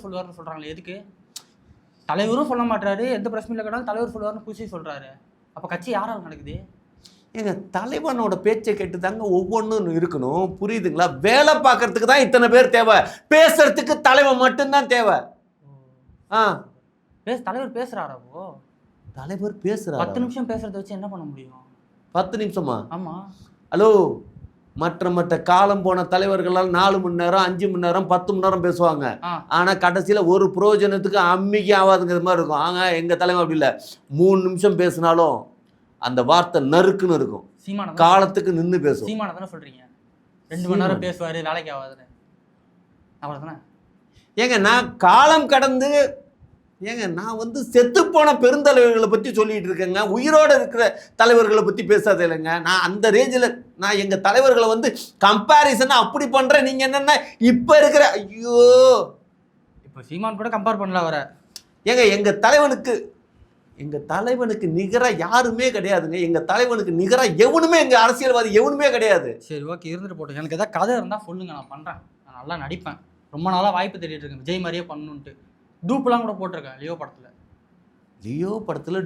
சொல்லுவாருன்னு சொல்றாங்களே, எதுக்கு? தலைவரும் சொல்ல மாட்டாரு, எந்த பிரஸ் மீட்ல கேட்டாலும் தலைவர் சொல்லுவாருன்னு புசி சொல்றாரு. அப்ப கட்சி யாரால நடக்குது? ஏங்க தலைவனோட பேச்சை கேட்டு தாங்க ஒவ்வொன்றும் இருக்கணும், புரியுதுங்களா? வேலை பார்க்கறதுக்கு தான் இத்தனை பேர் தேவை, பேசுறதுக்கு தலைவன் மட்டும்தான் தேவை. தலைவர் பேசுறாரோ? தலைவர் பேசுறாரு. 10 நிமிஷம் பேசுறத வச்சு என்ன பண்ண முடியும்? 10 நிமிஷமா? ஆமா. ஹலோ, மற்ற காலம் போன தலைவர்களால் 4 மணி நேரம், 5 மணி நேரம், 10 மணி நேரம் பேசுவாங்க. ஆனா கடைசியில ஒரு பிரயோஜனத்துக்கு அம்மிக்கு ஆகாதுங்கிற மாதிரி இருக்கும். எங்க தலைவன் அப்படி இல்லை, 3 நிமிஷம் பேசினாலும் அந்த வார்த்தை நறுக்குன்னு இருக்கும், காலத்துக்கு நின்று பேசும். சீமான தானே சொல்றீங்க? 2 மணி நேரம் பேசுவாரு, வேலைக்கு ஆகாதுன்னு. அவ்வளவுதானே? ஏங்க நான் காலம் கடந்து, ஏங்க நான் செத்து போன பெருந்தலைவர்களை பத்தி சொல்லிட்டு இருக்கேங்க, உயிரோட இருக்கிற தலைவர்களை பத்தி பேசாத இல்லைங்க. நான் அந்த ரேஞ்சில் நான் எங்க தலைவர்களை கம்பேரிசன் அப்படி பண்றேன். நீங்க என்னன்னா இப்ப இருக்கிற, ஐயோ இப்ப சீமான் கூட கம்பேர் பண்ணல வர. ஏங்க எங்க தலைவனுக்கு நிகரா யாருமே கிடையாதுங்க. எங்க தலைவனுக்கு நிகரா எவனுமே, எங்க அரசியல்வாதி எவனுமே கிடையாது. சரி, ஓகே, இருந்துட்டு போட்டோம். எனக்கு ஏதாவது கதை இருந்தா சொல்லுங்க, நான் பண்றேன். நான் நல்லா நடிப்பேன், ரொம்ப நாளா வாய்ப்பு தேடிட்டு இருக்கேன், விஜய் மாதிரியே பண்ணணுன்ட்டு. டூப்லாம் கூட போட்டிருக்கேன் லியோ படத்துல.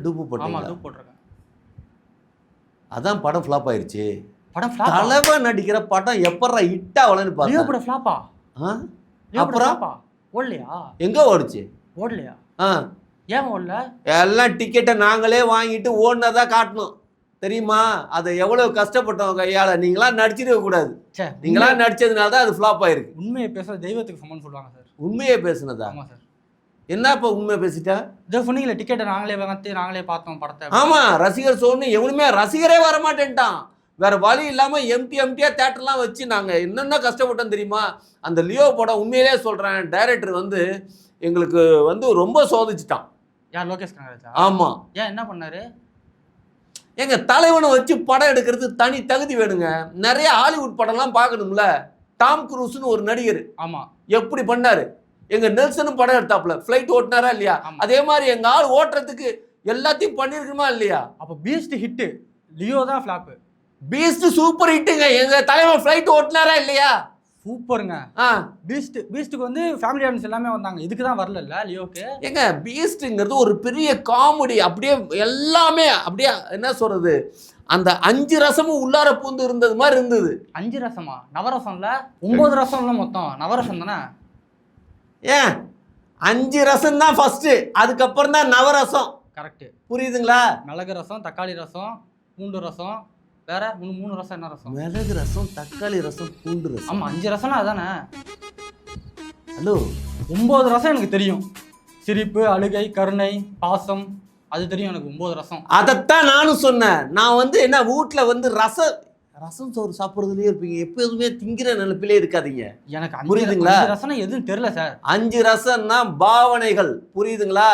டூப்பு போட்டேன். ஆமா, டூப் போட்டிருக்கேன். அதான் படம் ஃப்ளாப் ஆயிருச்சு. படம் ஃப்ளாப்? தலைவன் நடிக்கிற படம் எப்பறா ஹிட் ஆவலன்னு பாரு. லியோ படம் ஃப்ளாப்பா? அப்புறம் ஓடலையா? எங்க ஓடுச்சு? ஓடலையா? ஏன் ஓடல? எல்லாம் டிக்கெட்டை நாங்களே வாங்கிட்டு ஓடுனதா காட்டணும், தெரியுமா? அதை எவ்வளவு கஷ்டப்பட்டோம் கையால. நீங்களா நடிச்சிருக்க கூடாது, நீங்களா நடிச்சதுனால தான் அது ஃப்ளாப் ஆயிருக்கு. உண்மையை பேச தெய்வத்துக்கு சமம் சொல்லுவாங்க சார். உண்மையை பேசுனதா? ஆமா சார். என்ன இப்ப உண்மை பேசிட்டா? இதோ சொன்னீங்களே, டிக்கெட்டை நாங்களே வாங்கி நாங்களே பார்த்தோம் படத்தை. ஆமா, ரசிகர் சொன்னு எவனுமே ரசிகரே வர மாட்டேன்ட்டான். வேற வழி இல்லாம எம்டியா தேட்டர்லாம் வச்சு நாங்க என்னென்ன கஷ்டப்பட்டோம் தெரியுமா? அந்த லியோ படம் உண்மையிலே சொல்றேன், டைரக்டர் எங்களுக்கு ரொம்ப சோதிச்சுட்டான். யார்? லோகேஷ் கனகராஜா? ஆமா. ஏன், என்ன பண்ணாரு? எங்க தலைவனை வச்சு படம் எடுக்கிறது தனி தகுதி வேணுங்க. நிறைய ஹாலிவுட் படம்லாம் பார்க்கணும்ல. டாம் குரூஸ்னு ஒரு நடிகர், ஆமா, எப்படி பண்ணாரு? எங்க நெல்சனும் படம் எடுத்தாப்புல, ஃபிளைட் ஓட்டினாரா இல்லையா? அதே மாதிரி எங்க ஆள் ஓட்டுறதுக்கு எல்லாத்தையும் பண்ணிருக்குமா இல்லையா? அப்ப பீஸ்ட் ஹிட், லியோ தான் ஃபிளாப். பீஸ்ட் சூப்பர் ஹிட்டுங்க. எங்க தலைவன் ஃபிளைட் ஓட்டினாரா இல்லையா? சூப்பருங்க. பீஸ்டுக்கு ஃபேமிலி ஆடியன்ஸ் எல்லாமே வந்தாங்க, இதுக்கு தான் வரல லியோக்கு. ஏங்க பீஸ்ட்ங்கிறது ஒரு பெரிய காமெடி, அப்படியே எல்லாமே அப்படியே என்ன சொல்றது, அந்த 5 ரசமும் உள்ளார பூந்து இருந்தது மாதிரி இருந்தது. 5 ரசமா? நவரசம்ல 9 ரசம் இல்ல, மொத்தம் நவரசம் தானே? ஏன் 5 ரசம் தான் ஃபர்ஸ்ட், அதுக்கப்புறம் தான் நவரசம். கரெக்ட், புரியுதுங்களா? மிளகு ரசம், தக்காளி ரசம், பூண்டு ரசம், வேற 3 ரசம். என்ன ரசம்? மிளகு ரசம், தக்காளி ரசம், பூண்டு ரசம். ஆமா, 5 ரசம்னா அதானே? ஹலோ, 9 ரசம் எனக்கு தெரியும். சிரிப்பு, அழுகை, கருணை, பாசம், அது தெரியும் எனக்கு. 9 ரசம். அதைத்தான் நானும் சொன்னேன். நான் என்ன வீட்டில் ரசம் சோறு சாப்பிட்றதுலேயே இருப்பீங்க, எப்போதுமே திங்கிற நினைப்பிலே இருக்காதீங்க. எனக்கு புரியுதுங்களா? 5 ரசம்னா எதுவும் தெரியல சார். 5 ரசம்னா பாவனைகள், புரியுதுங்களா?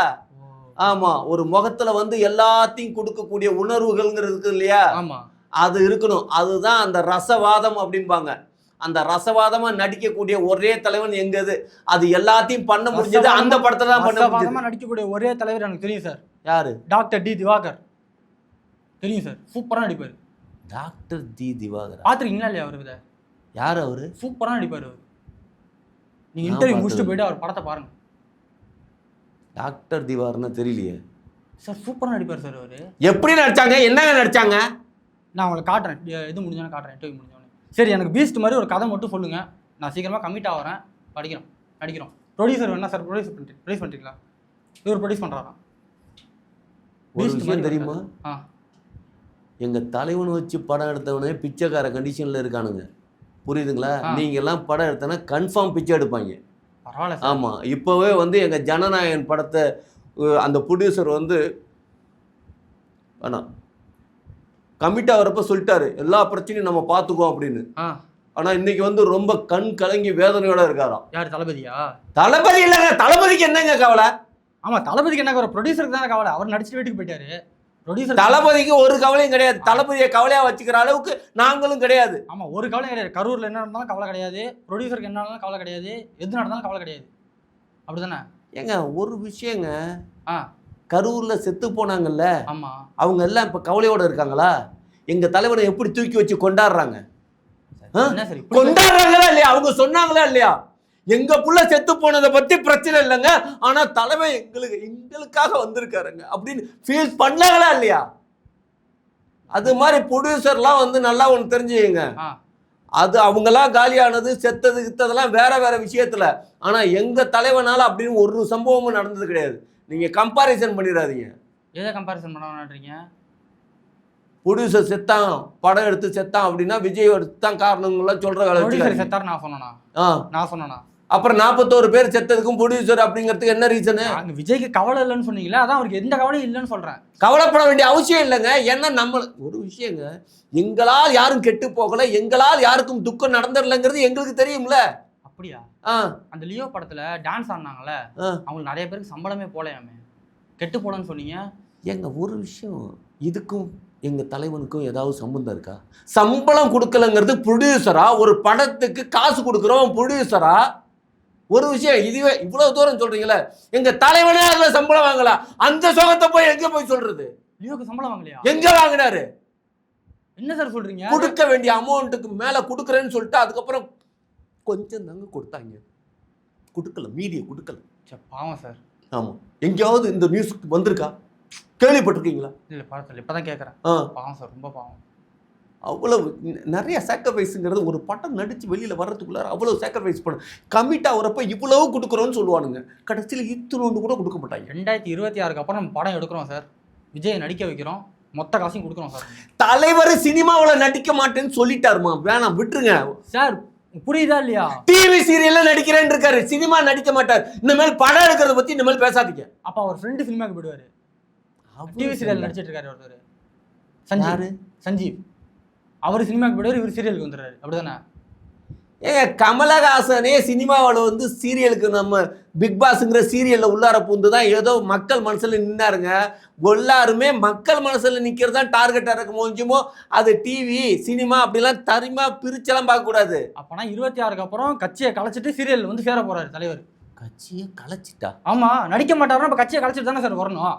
ஆமா, ஒரு முகத்துல எல்லாத்தையும் கொடுக்கக்கூடிய உணர்வுகள்ங்கிறது இருக்கு இல்லையா? ஆமா, அது இருக்கணும். அதுதான் அந்த ரசவாதம் அப்படிம்பாங்க. அந்த ரசவாதமா நடிக்கக்கூடிய ஒரே தலைவன் எங்கது? அது எல்லாத்தையும் பண்ண முடிஞ்சது அந்த படத்துல தான் பண்ண முடிஞ்சது. ரசவாதமா நடிக்கக்கூடிய ஒரே தலைவர் எனக்கு தெரியும் சார். யாரு? Doctor D Diwakar. தெரியும் சார், சூப்பரா நடிப்பாரு. டாக்டர் டி திவாகர் பாத்துருக்கீங்களா இல்லையா அவரு? யாரு அவரு? சூப்பரா நடிப்பாரு அவரு. நீங்க இன்டர்வியூ முடிச்சுட்டு போயிட்டு அவர் படத்தை பாருங்க. டாக்டர் திவாகர்னா தெரியலையே சார். சூப்பரா நடிப்பாரு சார் அவரு. எப்படி நடிச்சாங்க? என்னங்க நடிச்சாங்க? நான் உங்களுக்கு காட்டுறேன், இது முடிஞ்சோன்னு காட்டுறேன், இன்டர்வியூ முடிஞ்சோன்னு. சரி, எனக்கு பீஸ்ட் மாதிரி ஒரு கதை மட்டும் சொல்லுங்க, நான் சீக்கிரமா கமிட் ஆகிறேன், படிக்கிறோம், நடிக்கிறோம். ப்ரொடியூசர் வேணா சார், ப்ரொடியூஸ் பண்ணுறீங்களா? இவர் ப்ரொடியூஸ் பண்ணுறாராம். ஒரு விஷயம் தெரியுமா? ஆ, எங்க தலைவனை வச்சு படம் எடுத்தவனே பிச்சைக்கார கண்டிஷன்ல இருக்கானுங்க, புரியுதுங்களா? நீங்க எல்லாம் படம் எடுத்தனா கன்ஃபார்ம் பிச்சை எடுப்பாங்க. பரவாயில்ல சார். ஆமா, இப்போவே வந்து எங்க ஜனநாயகன் படத்தை அந்த ப்ரொடியூசர் வந்து ஆனால் கமிட் ஆகிறப்ப சொல்லிட்டாரு எல்லா பிரச்சனையும் நம்ம பார்த்துக்குவோம் அப்படின்னு. ஆனால் இன்னைக்கு வந்து ரொம்ப கண் கலங்கி வேதனையோட இருக்காராம். யார்? தளபதியா? தளபதி இல்லைங்க, தளபதிக்கு என்னங்க கவலை? ஆமாம், தளபதிக்கு என்ன கவலை? ப்ரொடியூசருக்கு தானே கவலை. அவர் நடிச்சுட்டு வீட்டுக்கு போயிட்டாரு. ப்ரொடியூசர் தளபதிக்கு ஒரு கவலையும் கிடையாது. தளபதியை கவலையாக வச்சுக்கிற அளவுக்கு நாங்களும் கிடையாது. ஆமாம், ஒரு கவலையும் கிடையாது. கரூரில் என்ன நடந்தாலும் கவலை கிடையாது, ப்ரொடியூசருக்கு என்ன நடந்தாலும் கவலை கிடையாது, எது நடந்தாலும் கவலை கிடையாது. அப்படி தானே? ஏங்க ஒரு விஷயங்க, ஆ, கரூரில் செத்து போனாங்கல்ல, ஆமாம், அவங்க எல்லாம் இப்போ கவலையோடு இருக்காங்களா? எங்கள் தலைவனை எப்படி தூக்கி வச்சு கொண்டாடுறாங்க? என்ன சரி கொண்டாடுறாங்களா இல்லையா? அவங்க சொன்னாங்களா இல்லையா, எங்க புள்ள செத்து போனதை பத்தி பிரச்சனை இல்லைங்க, ஆனா தலைமை எங்களுக்காக வந்திருக்காருங்க அப்படின்னு ஃபீல் பண்ணாங்களா இல்லையா? அது மாதிரி ப்ரொடியூசர்லாம் வந்து நல்லா ஒன்று தெரிஞ்சுங்க, அது அவங்கெல்லாம் காலியானது செத்தது கித்ததெல்லாம் வேற வேற விஷயத்துல. ஆனா எங்க தலைவனால அப்படின்னு ஒரு சம்பவமும் நடந்தது கிடையாது. நீங்க கம்பாரிசன் பண்ணிடாதீங்க. எதை கம்பாரிசன் பண்ணான்றீங்க? ப்ரொடியூசர் செத்தான், படம் எடுத்து செத்தான் அப்படின்னா விஜய் தான் காரணங்கள்லாம் சொல்ற வேலை. ப்ரொடியூசர் செத்தார் நான் சொன்னேனா? அப்புறம் 41 பேர் செத்ததுக்கும் ப்ரொடியூசர் அப்படிங்கிறதுக்கு என்ன ரீசனு? விஜய்க்கு கவலை இல்லைன்னு சொன்னீங்களே, அதான் அவருக்கு எந்த கவலையும் இல்லைன்னு சொல்றேன். கவலைப்பட வேண்டிய அவசியம் இல்லைங்க. ஏன்னா நம்ம ஒரு விஷயங்க, எங்களால் யாரும் கெட்டு போகல, எங்களால் யாருக்கும் துக்கம் நடந்துடலங்கிறது எங்களுக்கு தெரியும்ல. அப்படியா? அந்த லியோ படத்துல டான்ஸ் ஆடினாங்கல்ல, அவங்களுக்கு நிறைய பேருக்கு சம்பளமே போலையாமே, கெட்டு போலன்னு சொன்னீங்க. எங்க ஒரு விஷயம், இதுக்கும் எங்க தலைவனுக்கும் ஏதாவது சம்பந்தம் இருக்கா? சம்பளம் கொடுக்கலங்கிறது ப்ரொடியூசரா? ஒரு படத்துக்கு காசு கொடுக்குறோம் ப்ரொடியூசரா? ஒரு விஷயம், இதுவே இவ்வளவு தூரம் சொல்றீங்களே, எங்க தலைவனே அதுல சம்பளம் வாங்கல, அந்த சோகத்தை போய் எங்க போய் சொல்றது? லியோக்கு சம்பளம் வாங்கலையா? எங்க வாங்கினாரு? என்ன சார் சொல்றீங்க? கொடுக்க வேண்டிய அமௌண்ட்டுக்கு மேல கொடுக்குறேன்னு சொல்லிட்டு அதுக்கப்புறம் கொஞ்சம் தாங்க கொடுத்தாங்க, கொடுக்கல, மீடியா கொடுக்கல. பாவம் சார். ஆமா, எங்கேயாவது இந்த நியூஸ் வந்திருக்கா? கேள்விப்பட்டிருக்கீங்களா? இல்ல, பார்த்தல, இப்பதான் கேட்கறேன். பாவம் சார், ரொம்ப பாவம். அவ்வளவு நிறைய சாக்ரிஃபைஸுங்கிறது, ஒரு படம் நடிச்சு வெளியில வர்றதுக்குள்ளார அவ்வளவு சாக்ரிஃபைஸ் பண்ண, கமிட் ஆகிறப்ப இவ்வளவு கொடுக்குறோன்னு சொல்லுவானுங்க, கடைசியில் இத்தனோண்டு கூட கொடுக்க மாட்டாங்க. 2026க்கு அப்புறம் நம்ம படம் எடுக்கிறோம் சார், விஜய் நடிக்க வைக்கிறோம், மொத்த காசையும் கொடுக்குறோம் சார். தலைவர் சினிமாவில் நடிக்க மாட்டேன்னு சொல்லிட்டாருமா, வேணாம் விட்டுருங்க சார். புரியுதா இல்லையா? டிவி சீரியல்ல நடிக்கிறேன்னு இருக்காரு, சினிமா நடிக்க மாட்டார். இனிமேல் படம் எடுக்கிறத பத்தி இனிமேல் பேசாதீங்க. அப்ப அவர் ஃப்ரெண்டு சினிமாக்கு போயிடுவாரு, டிவி சீரியல் நடிச்சிட்டு இருக்காரு ஒருத்தர், சஞ்சீவ். அவர் சினிமாக்கு போயிடுவார், இவர் சீரியலுக்கு வந்துடுறாரு, அப்படிதானே? ஏங்க கமலஹாசனே சினிமாவில் வந்து சீரியலுக்கு, நம்ம பிக் பாஸ்ங்கிற சீரியலில் உள்ளார பூந்து தான் ஏதோ மக்கள் மனசில் நின்னாருங்க. எல்லாருமே மக்கள் மனசில் நிற்கிறது தான் டார்கெட்டாக இருக்க முடிஞ்சுமோ, அது டிவி சினிமா அப்படிலாம் தனிமா பிரிச்செல்லாம் பார்க்கக்கூடாது. அப்போனா 26க்கு அப்புறம் கட்சியை கலைச்சிட்டு சீரியல் வந்து சேர போறாரு தலைவர். கட்சியை கலைச்சிட்டா? ஆமா, நடிக்க மாட்டாருன்னா இப்போ கட்சியை கலைச்சிட்டு தானே சார் வரணும்.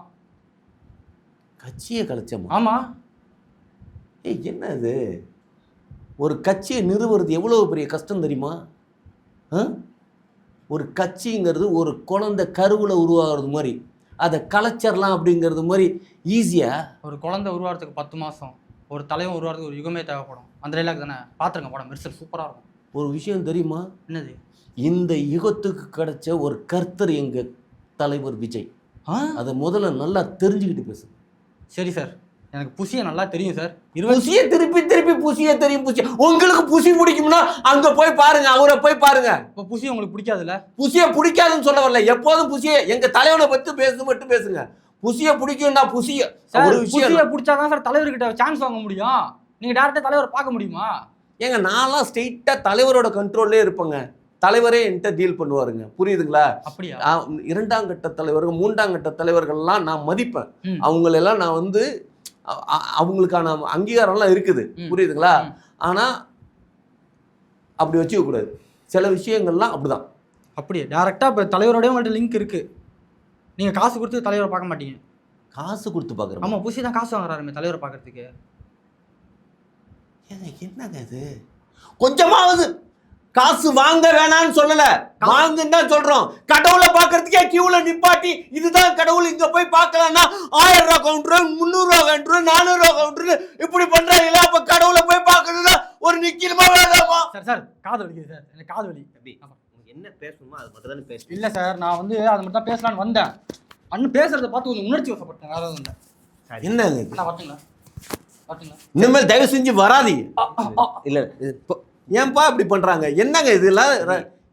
கட்சியை கலைச்சோமா? ஆமா. என்ன இது, ஒரு கட்சியை நிறுவுறது எவ்வளோ பெரிய கஷ்டம் தெரியுமா? ஒரு கட்சிங்கிறது ஒரு குழந்தை கருவில் உருவாகிறது மாதிரி, அதை கலைச்சிடலாம் அப்படிங்கிறது மாதிரி ஈஸியா? ஒரு குழந்தை உருவாகிறதுக்கு 10 மாதம், ஒரு தலைவன் உருவாகிறதுக்கு ஒரு யுகமே தேவைப்படும். அந்த டைலாக் தானே பார்த்துருங்க, படம் மெர்சல் சூப்பராக இருக்கும். ஒரு விஷயம் தெரியுமா? என்னது? இந்த யுகத்துக்கு கிடைச்ச ஒரு கர்த்தர் எங்கள் தலைவர் விஜய். அதை முதல்ல நல்லா தெரிஞ்சுக்கிட்டு பேசு. சரி சார், எனக்கு புசியை நல்லா தெரியும் சார். புசியை திருப்பி புசியை தெரியும். புசி உங்களுக்கு புசி பிடிக்கும்னா அங்கே போய் பாருங்க, அவரை போய் பாருங்க. இப்போ புசி உங்களுக்கு பிடிக்காதுல்ல? புசியை பிடிக்காதுன்னு சொல்ல வரல, எப்போதும் புசியை எங்கள் தலைவனை பற்றி மட்டும் பேசுங்க. புசியை பிடிக்கும்னா புசியை பிடிச்சாதான் சார் தலைவர்கிட்ட சான்ஸ் வாங்க முடியும். நீங்கள் டேரக்டாக தலைவரை பார்க்க முடியுமா? ஏங்க நான்லாம் ஸ்ட்ரெயிட்டாக தலைவரோட கண்ட்ரோல்லே இருப்பேங்க, தலைவரே என்கிட்ட டீல் பண்ணுவாருங்க, புரியுதுங்களா? அப்படியா? 2ஆம் கட்ட தலைவர்கள் 3ஆம் கட்ட தலைவர்கள்லாம் நான் மதிப்பேன். அவங்களெல்லாம் நான் வந்து அவங்களுக்கான அங்கீகாரம்லாம் இருக்குது, புரியுதுங்களா? ஆனால் அப்படி வச்சுக்க கூடாது. சில விஷயங்கள்லாம் அப்படிதான். அப்படியே டேரெக்டாக இப்போ தலைவரோடய உங்கள்கிட்ட லிங்க் இருக்குது, நீங்கள் காசு கொடுத்து தலைவரை பார்க்க மாட்டீங்க. காசு கொடுத்து பார்க்குறோம். ஆமாம், புஷி தான் காசு வாங்குறாருமே தலைவரை பார்க்கறதுக்கு. ஏங்க என்னங்க இது? கொஞ்சமாவது காசு வாங்க வேணாம்னு சொல்லல, வாங்குன்னு தான் சொல்றோம். கடவுளை பார்க்கறதுக்கே கியூல நிப்பாட்டி இதுதான் கடவுள் இங்க போய் பார்க்கலாம்னா 1000 ரூபா கவுண்டர், 300 ரூபா கவுண்டர், 400 ரூபா கவுண்டர் இப்படி பண்றாங்களா? அப்ப கடவுளை போய் பார்க்கணும்னா ஒரு நிக்கணுமா வேணாமா? சார் காது வலிக்குது சார், எனக்கு காது வலி. உங்களுக்கு என்ன பேசணுமோ அது மட்டும் தானே பேசணும். இல்லை சார், நான் வந்து அதை மட்டும் தான் பேசலான்னு வந்தேன். அண்ணன் பேசுறதை பார்த்து கொஞ்சம் உணர்ச்சி வசப்பட்டேன், வேற எதுவும் இல்லை. என்னங்க அண்ணா வரட்டுங்களா? இனிமேல் தயவு செஞ்சு வராதீங்க. இல்ல ஏன்பா இப்படி பண்றாங்க? என்னங்க இதெல்லாம்?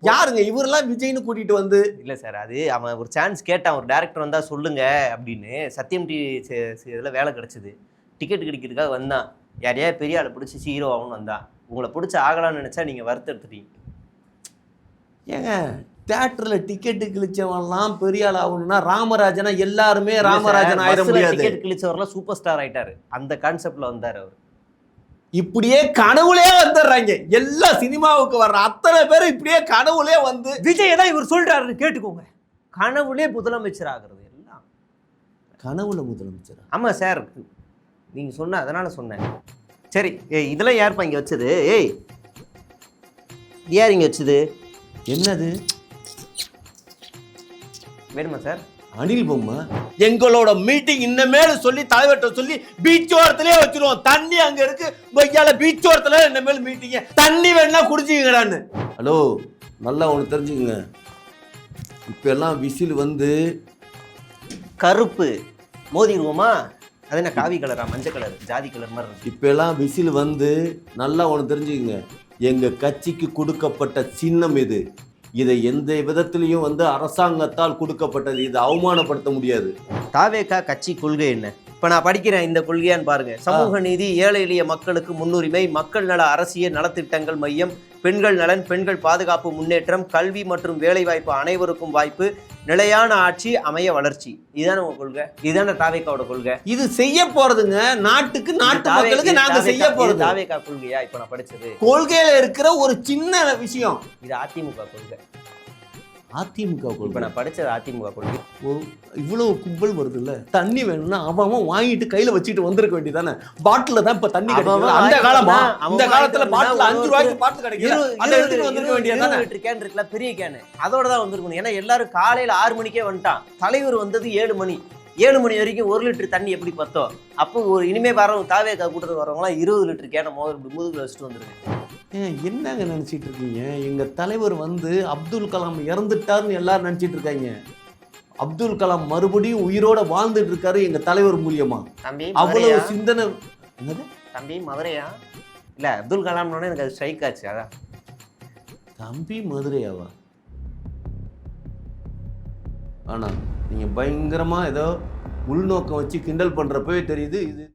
யாருங்க இவரெல்லாம் விஜய்னு கூட்டிட்டு வந்து? இல்ல சார், அது அவன் ஒரு சான்ஸ் கேட்டான், ஒரு டேரக்டர் வந்தா சொல்லுங்க அப்படின்னு. சத்தியம் இதில் வேலை கிடைச்சது, டிக்கெட் கிடைக்கிறதுக்காக வந்தான். யாரையா பெரிய ஆளை பிடிச்சி ஹீரோ ஆகணும்னு வந்தான். உங்களை பிடிச்சி ஆகலாம்னு நினைச்சா நீங்க வருத்தெடுத்துட்டீங்க. ஏங்க தியேட்டர்ல டிக்கெட்டு கிழிச்சவன்லாம் பெரிய ஆள் ஆகணும்னா ராமராஜனா எல்லாருமே ராமராஜன் ஆயிட முடியாது. டிக்கெட் கிழிச்சவரெல்லாம் சூப்பர் ஸ்டார் ஆயிட்டாரு, அந்த கான்செப்ட்ல வந்தார் அவர். இப்படியே கனவுலே வந்துடுறாங்க. எல்லா சினிமாவுக்கு வர்ற அத்தனை பேர் இப்படியே கனவுலே வந்து விஜய் தான் இவர் சொல்றாருன்னு கேட்டுக்கோங்க. கனவுலே முதலமைச்சர் ஆகிறது எல்லாம் கனவுல முதலமைச்சர். ஆமா சார், நீங்க சொன்ன அதனால சொன்னேன். சரி, இதெல்லாம் யாருப்பா இங்க வச்சது? யார் இங்க வச்சது? என்னது வேணுமா சார்? அனில் பொம்மை. எங்களோட மீட்டிங் இன்னமேல சொல்லி தலைவர்கிட்ட சொல்லி பீச் ஓரத்திலே வச்சிருவோம். தண்ணி அங்க இருக்கு, பையால பீச் ஓரத்துல இன்னமேல் மீட்டிங். தண்ணி வேணா குடிச்சிக்கடான்னு. ஹலோ, நல்லா ஒன்று தெரிஞ்சுக்கங்க. இப்ப எல்லாம் விசில் வந்து கருப்பு மோதிடுவோமா? அது என்ன காவி கலரா, மஞ்சள் கலர், ஜாதி கலர் மாதிரி இருக்கு. இப்ப எல்லாம் விசில் வந்து நல்லா ஒன்று தெரிஞ்சுக்கங்க. எங்க கட்சிக்கு கொடுக்கப்பட்ட சின்னம் இது. இதை எந்த விதத்திலையும் வந்து அரசாங்கத்தால் கொடுக்கப்பட்டது. இதை அவமானப்படுத்த முடியாது. தாவேகா கட்சி கொள்கை என்ன? இப்ப நான் படிக்கிறேன், இந்த கொள்கையான்னு பாருங்க. சமூக நீதி, ஏழை எளிய மக்களுக்கு முன்னுரிமை, மக்கள் நல அரசியல் நலத்திட்டங்கள் மையம், பெண்கள் நலன், பெண்கள் பாதுகாப்பு முன்னேற்றம், கல்வி மற்றும் வேலைவாய்ப்பு அனைவருக்கும் வாய்ப்பு, நிலையான ஆட்சி, அமைய வளர்ச்சி. இதுதானே உங்க கொள்கை? இதுதானே தாவேகாவோட கொள்கை? இது செய்ய போறதுங்க நாட்டுக்கு, நாட்டு மக்களுக்கு நாங்க செய்ய போறது. தாவேகா கொள்கையா இப்ப நான் படிச்சது? கொள்கையில இருக்கிற ஒரு சின்ன விஷயம். இது அதிமுக கொள்கை. அதிமுக இப்ப கொள்கை. நான் படிச்சது அதிமுக கொள்கை. இவ்வளவு கும்பல் வருது இல்ல, தண்ணி வேணும்னா அவன் வாங்கிட்டு கையில வச்சுட்டு வந்திருக்க வேண்டியதானே. பாட்டில தான் இப்ப தண்ணி கிடைக்குது. அந்த காலமா, இந்த காலத்துல பாட்டில் 5 ரூபாய்க்கு பாட்டில் கிடைக்குது. அதை எடுத்துட்டு வந்திருக்க வேண்டியதானே. 20 லிட்டர் கேன் இருக்குல்ல, பெரிய கேன், அதோட தான் வந்திருக்கணும். ஏன்னா எல்லாரும் காலையில 6 மணிக்கே வந்துட்டான். தலைவர் வந்தது 7 மணி. 7 மணி வரைக்கும் 1 லிட்டர் தண்ணி எப்படி பத்தோம்? அப்போ ஒரு இனிமே வரவங்க தாவேகா கூட்டத்துக்கு வரவங்களாம் 20 லிட்டர் கேனை முதுகுல வச்சுட்டு வந்துருக்கு. என்னங்க நினைச்சிட்டு இருக்கீங்க? எங்க தலைவர் வந்து அப்துல் கலாம் இறந்துட்டாருன்னு எல்லாரும் நினைச்சிட்டு இருக்காங்க. அப்துல் கலாம் மறுபடியும் உயிரோட வாழ்ந்துட்டு இருக்காரு எங்க தலைவர் மூலியமா. தம்பி அவ்வளவு சிந்தனை. என்னது தம்பி மதுரையா? இல்ல அப்துல் கலாம்னோட எனக்கு அது ஸ்ட்ரைக் ஆச்சு. அதான் தம்பி மதுரையாவா? ஆனா நீங்க பயங்கரமா ஏதோ உள்நோக்கம் வச்சு கிண்டல் பண்றப்பவே தெரியுது இது